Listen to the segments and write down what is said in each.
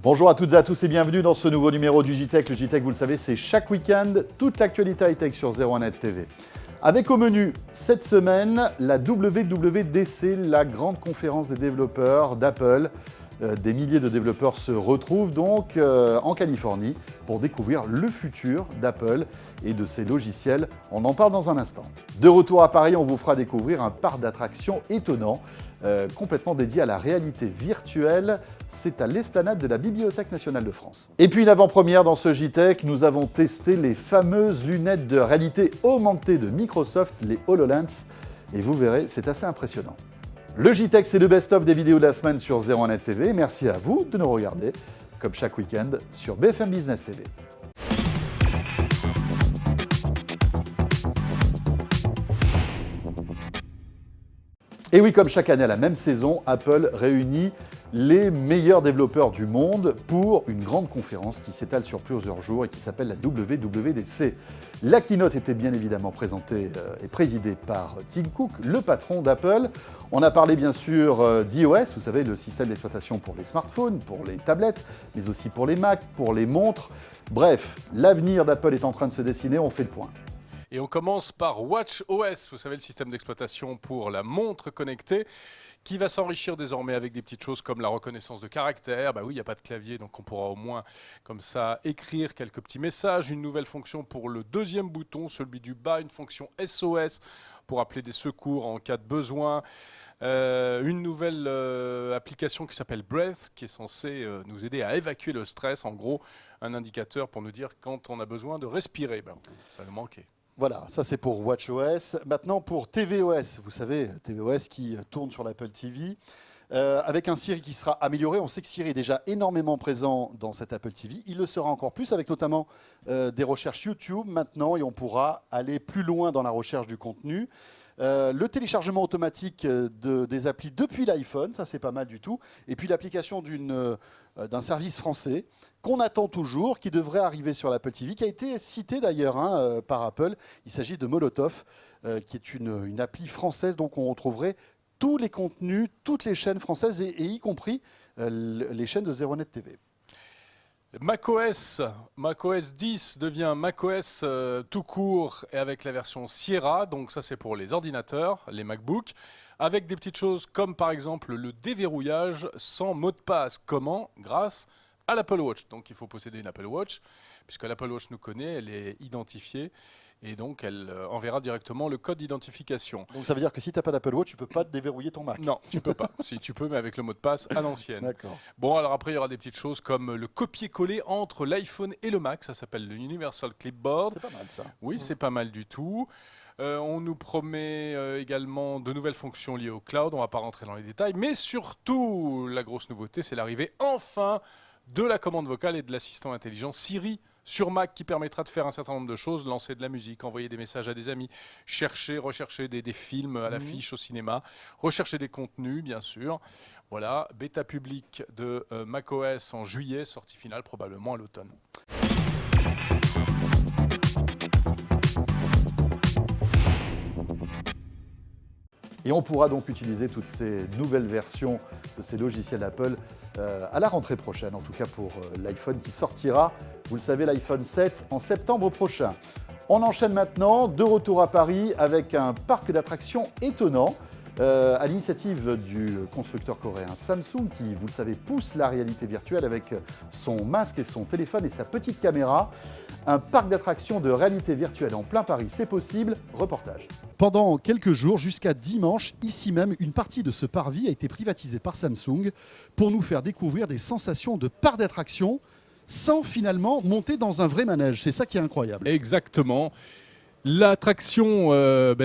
Bonjour à toutes et à tous et bienvenue dans ce nouveau numéro du JTech. Le JTech, vous le savez, c'est chaque week-end toute l'actualité high-tech sur 01net TV. Avec au menu cette semaine la WWDC, la grande conférence des développeurs d'Apple. Des milliers de développeurs se retrouvent donc en Californie pour découvrir le futur d'Apple et de ses logiciels. On en parle dans un instant. De retour à Paris, on vous fera découvrir un parc d'attractions étonnant, complètement dédié à la réalité virtuelle. C'est à l'esplanade de la Bibliothèque nationale de France. Et puis une avant-première dans ce JTech, nous avons testé les fameuses lunettes de réalité augmentée de Microsoft, les HoloLens. Et vous verrez, c'est assez impressionnant. Le JTech, c'est le best-of des vidéos de la semaine sur 01net TV. Merci à vous de nous regarder, comme chaque week-end, sur BFM Business TV. Et oui, comme chaque année à la même saison, Apple réunit les meilleurs développeurs du monde pour une grande conférence qui s'étale sur plusieurs jours et qui s'appelle la WWDC. La keynote était bien évidemment présentée et présidée par Tim Cook, le patron d'Apple. On a parlé bien sûr d'iOS, vous savez, le système d'exploitation pour les smartphones, pour les tablettes, mais aussi pour les Mac, pour les montres. Bref, l'avenir d'Apple est en train de se dessiner, on fait le point. Et on commence par WatchOS, vous savez, le système d'exploitation pour la montre connectée, qui va s'enrichir désormais avec des petites choses comme la reconnaissance de caractères. Bah oui, il n'y a pas de clavier, donc on pourra au moins, comme ça, écrire quelques petits messages. Une nouvelle fonction pour le deuxième bouton, celui du bas, une fonction SOS pour appeler des secours en cas de besoin. Une nouvelle application qui s'appelle Breath, qui est censée nous aider à évacuer le stress. En gros, un indicateur pour nous dire quand on a besoin de respirer. Ben, ça nous manquait. Voilà, ça c'est pour WatchOS. Maintenant pour tvOS, vous savez, tvOS qui tourne sur l'Apple TV, avec un Siri qui sera amélioré. On sait que Siri est déjà énormément présent dans cette Apple TV. Il le sera encore plus avec notamment des recherches YouTube maintenant et on pourra aller plus loin dans la recherche du contenu. Le téléchargement automatique des applis depuis l'iPhone, ça c'est pas mal du tout. Et puis l'application d'un service français qu'on attend toujours, qui devrait arriver sur l'Apple TV, qui a été cité d'ailleurs par Apple. Il s'agit de Molotov, qui est une appli française, donc on retrouverait tous les contenus, toutes les chaînes françaises, et y compris les chaînes de 01net TV. macOS 10 devient macOS tout court et avec la version Sierra, donc ça c'est pour les ordinateurs, les MacBooks, avec des petites choses comme par exemple le déverrouillage sans mot de passe. Comment? Grâce à l'Apple Watch. Donc il faut posséder une Apple Watch, puisque l'Apple Watch nous connaît, elle est identifiée. Et donc, elle enverra directement le code d'identification. Donc, ça veut dire que si tu n'as pas d'Apple Watch, tu ne peux pas déverrouiller ton Mac? Non, tu ne peux pas. Si tu peux, mais avec le mot de passe à l'ancienne. D'accord. Bon, alors après, il y aura des petites choses comme le copier-coller entre l'iPhone et le Mac. Ça s'appelle le Universal Clipboard. C'est pas mal, ça. Oui, c'est pas mal du tout. On nous promet également de nouvelles fonctions liées au cloud. On ne va pas rentrer dans les détails. Mais surtout, la grosse nouveauté, c'est l'arrivée enfin de la commande vocale et de l'assistant intelligent Siri sur Mac, qui permettra de faire un certain nombre de choses, lancer de la musique, envoyer des messages à des amis, rechercher des films à l'affiche au cinéma, rechercher des contenus, bien sûr. Voilà, bêta publique de macOS en juillet, sortie finale probablement à l'automne. Et on pourra donc utiliser toutes ces nouvelles versions de ces logiciels Apple à la rentrée prochaine, en tout cas pour l'iPhone qui sortira, vous le savez, l'iPhone 7 en septembre prochain. On enchaîne maintenant, de retour à Paris, avec un parc d'attractions étonnant, à l'initiative du constructeur coréen Samsung, qui, vous le savez, pousse la réalité virtuelle avec son masque et son téléphone et sa petite caméra. Un parc d'attractions de réalité virtuelle en plein Paris, c'est possible. Reportage. Pendant quelques jours, jusqu'à dimanche, ici même, une partie de ce parvis a été privatisée par Samsung pour nous faire découvrir des sensations de parc d'attractions sans finalement monter dans un vrai manège. C'est ça qui est incroyable. Exactement. L'attraction,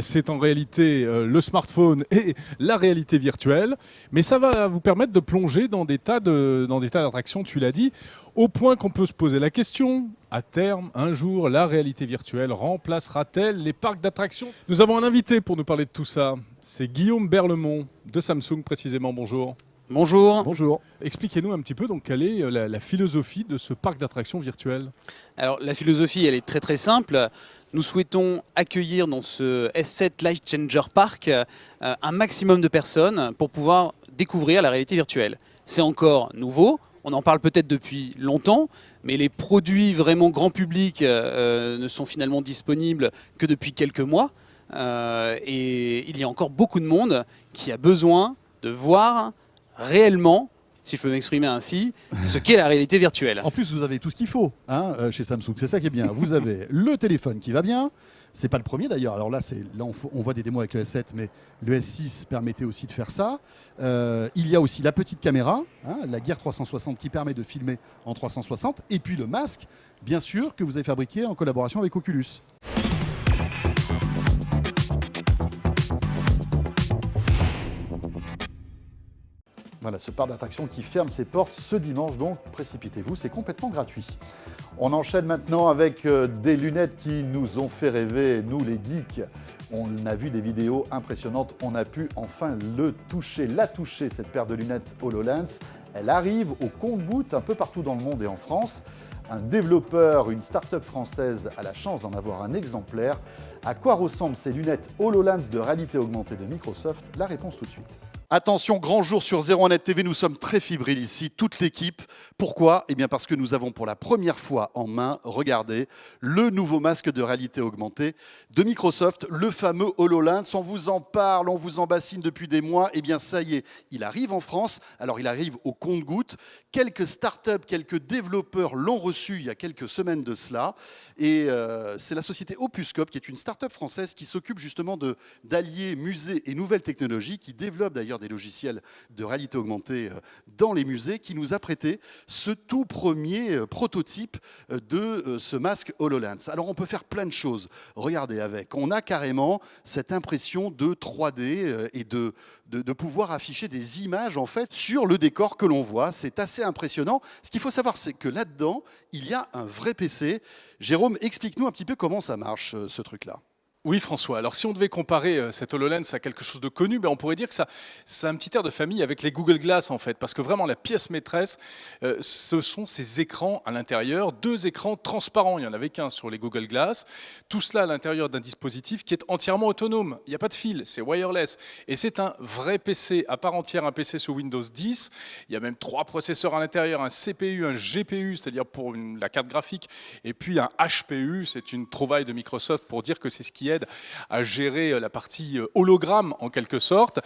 c'est en réalité le smartphone et la réalité virtuelle, mais ça va vous permettre de plonger dans des tas d'attractions, tu l'as dit, au point qu'on peut se poser la question, à terme, un jour, la réalité virtuelle remplacera-t-elle les parcs d'attractions? Nous avons un invité pour nous parler de tout ça, c'est Guillaume Berlemont de Samsung précisément, bonjour. Bonjour. Bonjour. Expliquez-nous un petit peu donc quelle est la philosophie de ce parc d'attractions virtuel. Alors la philosophie, elle est très très simple. Nous souhaitons accueillir dans ce S7 Life Changer Park un maximum de personnes pour pouvoir découvrir la réalité virtuelle. C'est encore nouveau, on en parle peut-être depuis longtemps, mais les produits vraiment grand public ne sont finalement disponibles que depuis quelques mois. Et il y a encore beaucoup de monde qui a besoin de voir réellement, si je peux m'exprimer ainsi, ce qu'est la réalité virtuelle. En plus, vous avez tout ce qu'il faut chez Samsung. C'est ça qui est bien. Vous avez le téléphone qui va bien. C'est pas le premier d'ailleurs. Alors là, on voit des démos avec le S7, mais le S6 permettait aussi de faire ça. Il y a aussi la petite caméra, la Gear 360 qui permet de filmer en 360. Et puis le masque, bien sûr, que vous avez fabriqué en collaboration avec Oculus. Voilà, ce parc d'attractions qui ferme ses portes ce dimanche, donc précipitez-vous, c'est complètement gratuit. On enchaîne maintenant avec des lunettes qui nous ont fait rêver, nous les geeks. On a vu des vidéos impressionnantes, on a pu enfin la toucher, cette paire de lunettes HoloLens. Elle arrive au compte-gouttes un peu partout dans le monde et en France. Un développeur, une start-up française a la chance d'en avoir un exemplaire. À quoi ressemblent ces lunettes HoloLens de réalité augmentée de Microsoft? La réponse tout de suite. Attention, grand jour sur 01net TV, nous sommes très fébriles ici, toute l'équipe. Pourquoi? Eh bien parce que nous avons pour la première fois en main, regardez, le nouveau masque de réalité augmentée de Microsoft, le fameux HoloLens. On vous en parle, on vous en bassine depuis des mois. Eh bien ça y est, il arrive en France. Alors il arrive au compte-gouttes. Quelques startups, quelques développeurs l'ont reçu il y a quelques semaines de cela. Et c'est la société Opuscope, qui est une start-up française qui s'occupe justement d'allier musées et nouvelles technologies, qui développe d'ailleurs des logiciels de réalité augmentée dans les musées, qui nous a prêté ce tout premier prototype de ce masque HoloLens. Alors on peut faire plein de choses, regardez avec. On a carrément cette impression de 3D et de pouvoir afficher des images en fait sur le décor que l'on voit. C'est assez impressionnant. Ce qu'il faut savoir, c'est que là-dedans, il y a un vrai PC. Jérôme, explique-nous un petit peu comment ça marche, ce truc-là. Oui, François. Alors, si on devait comparer cette HoloLens à quelque chose de connu, on pourrait dire que ça a un petit air de famille avec les Google Glass, en fait. Parce que vraiment, la pièce maîtresse, ce sont ces écrans à l'intérieur, 2 écrans transparents. Il n'y en avait qu'un sur les Google Glass. Tout cela à l'intérieur d'un dispositif qui est entièrement autonome. Il n'y a pas de fil, c'est wireless. Et c'est un vrai PC à part entière, un PC sous Windows 10. Il y a même 3 processeurs à l'intérieur, un CPU, un GPU, c'est-à-dire pour la carte graphique, et puis un HPU. C'est une trouvaille de Microsoft pour dire que c'est ce qui aide à gérer la partie hologramme en quelque sorte,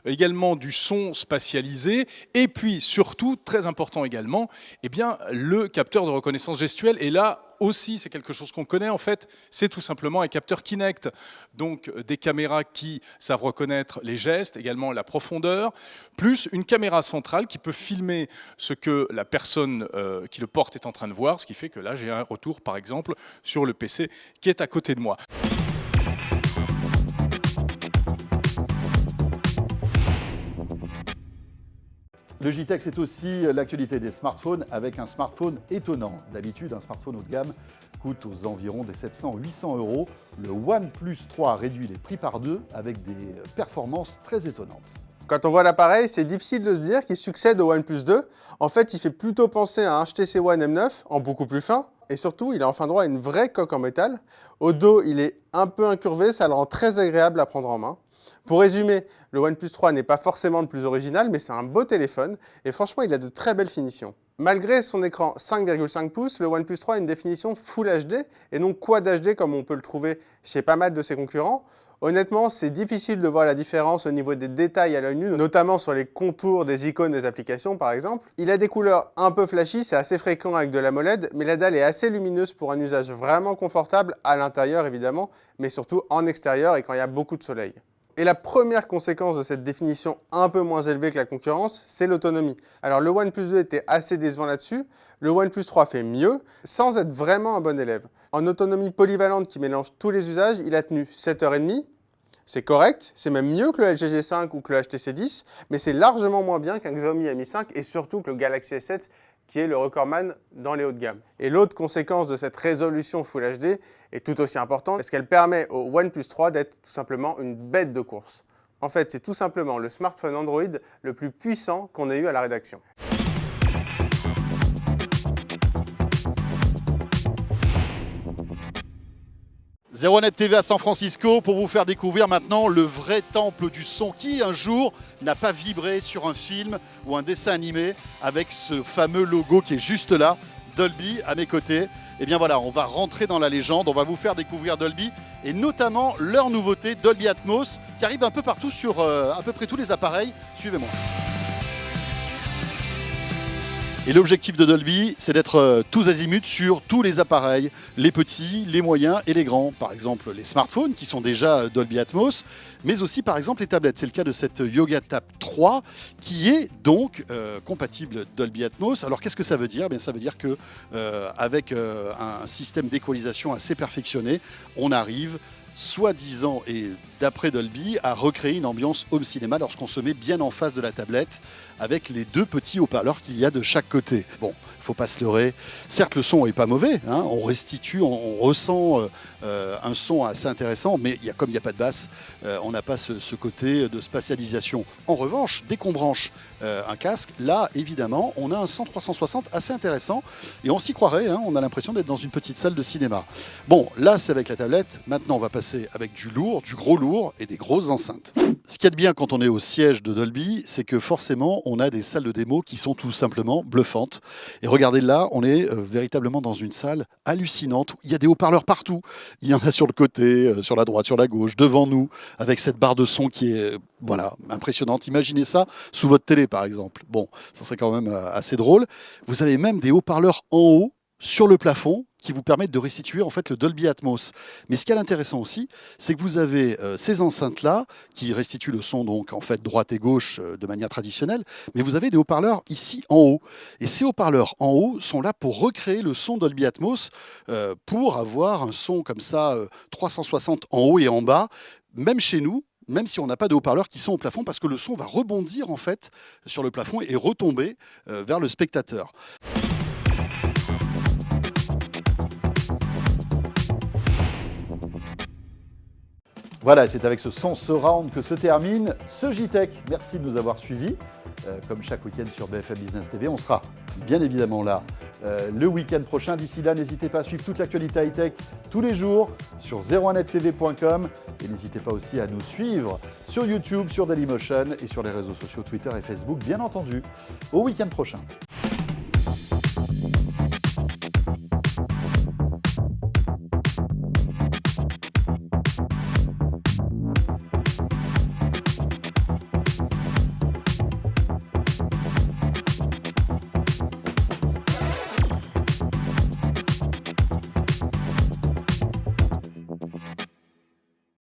également du son spatialisé, et puis surtout, très important également, le capteur de reconnaissance gestuelle. Et là aussi, c'est quelque chose qu'on connaît en fait, c'est tout simplement un capteur Kinect, donc des caméras qui savent reconnaître les gestes, également la profondeur, plus une caméra centrale qui peut filmer ce que la personne qui le porte est en train de voir, ce qui fait que là j'ai un retour par exemple sur le PC qui est à côté de moi. Le JTech, c'est aussi l'actualité des smartphones avec un smartphone étonnant. D'habitude, un smartphone haut de gamme coûte aux environs des 700-800 €. Le OnePlus 3 réduit les prix par 2 avec des performances très étonnantes. Quand on voit l'appareil, c'est difficile de se dire qu'il succède au OnePlus 2. En fait, il fait plutôt penser à un HTC One M9 en beaucoup plus fin. Et surtout, il a enfin droit à une vraie coque en métal. Au dos, il est un peu incurvé, ça le rend très agréable à prendre en main. Pour résumer, le OnePlus 3 n'est pas forcément le plus original, mais c'est un beau téléphone et franchement, il a de très belles finitions. Malgré son écran 5,5 pouces, le OnePlus 3 a une définition Full HD et non Quad HD comme on peut le trouver chez pas mal de ses concurrents. Honnêtement, c'est difficile de voir la différence au niveau des détails à l'œil nu, notamment sur les contours des icônes des applications par exemple. Il a des couleurs un peu flashy, c'est assez fréquent avec de l'AMOLED, mais la dalle est assez lumineuse pour un usage vraiment confortable à l'intérieur évidemment, mais surtout en extérieur et quand il y a beaucoup de soleil. Et la première conséquence de cette définition un peu moins élevée que la concurrence, c'est l'autonomie. Alors le OnePlus 2 était assez décevant là-dessus, le OnePlus 3 fait mieux, sans être vraiment un bon élève. En autonomie polyvalente qui mélange tous les usages, il a tenu 7h30, c'est correct, c'est même mieux que le LG G5 ou que le HTC 10, mais c'est largement moins bien qu'un Xiaomi Mi 5 et surtout que le Galaxy S7 qui est le recordman dans les hauts de gamme. Et l'autre conséquence de cette résolution Full HD est tout aussi importante, parce qu'elle permet au OnePlus 3 d'être tout simplement une bête de course. En fait, c'est tout simplement le smartphone Android le plus puissant qu'on ait eu à la rédaction. 01net TV à San Francisco pour vous faire découvrir maintenant le vrai temple du son qui un jour n'a pas vibré sur un film ou un dessin animé avec ce fameux logo qui est juste là, Dolby à mes côtés. Et bien voilà, on va rentrer dans la légende, on va vous faire découvrir Dolby et notamment leur nouveauté Dolby Atmos qui arrive un peu partout sur à peu près tous les appareils. Suivez-moi. Et l'objectif de Dolby, c'est d'être tous azimuts sur tous les appareils, les petits, les moyens et les grands. Par exemple, les smartphones qui sont déjà Dolby Atmos, mais aussi par exemple les tablettes. C'est le cas de cette Yoga Tab 3 qui est donc compatible Dolby Atmos. Alors qu'est-ce que ça veut dire? Bien, ça veut dire que avec un système d'équalisation assez perfectionné, on arrive soi-disant et d'après Dolby à recréer une ambiance home cinéma lorsqu'on se met bien en face de la tablette avec les deux petits haut-parleurs qu'il y a de chaque côté. Bon, il ne faut pas se leurrer. Certes, le son n'est pas mauvais, hein, on restitue, on ressent un son assez intéressant, mais comme il n'y a pas de basse, on n'a pas ce côté de spatialisation. En revanche, dès qu'on branche un casque, là, évidemment, on a un 100-360 assez intéressant et on s'y croirait, hein, on a l'impression d'être dans une petite salle de cinéma. Bon, là, c'est avec la tablette. Maintenant, on va passer avec du lourd, du gros lourd et des grosses enceintes. Ce qu'il y a de bien quand on est au siège de Dolby, c'est que forcément, on a des salles de démo qui sont tout simplement bluffantes. Et regardez là, on est véritablement dans une salle hallucinante. Il y a des haut-parleurs partout. Il y en a sur le côté, sur la droite, sur la gauche, devant nous, avec cette barre de son qui est voilà, impressionnante. Imaginez ça sous votre télé, par exemple. Bon, ça serait quand même assez drôle. Vous avez même des haut-parleurs en haut, sur le plafond, qui vous permettent de restituer en fait le Dolby Atmos. Mais ce qui est intéressant aussi, c'est que vous avez ces enceintes-là qui restituent le son donc en fait droite et gauche de manière traditionnelle, mais vous avez des haut-parleurs ici en haut. Et ces haut-parleurs en haut sont là pour recréer le son Dolby Atmos pour avoir un son comme ça 360 en haut et en bas, même chez nous. Même si on n'a pas de haut-parleurs qui sont au plafond, parce que le son va rebondir en fait sur le plafond et retomber vers le spectateur. Voilà, c'est avec ce son surround que se termine ce JTech. Merci de nous avoir suivis, comme chaque week-end sur BFM Business TV. On sera bien évidemment là le week-end prochain. D'ici là, n'hésitez pas à suivre toute l'actualité high-tech tous les jours sur 01nettv.com et n'hésitez pas aussi à nous suivre sur YouTube, sur Dailymotion et sur les réseaux sociaux Twitter et Facebook, bien entendu. Au week-end prochain.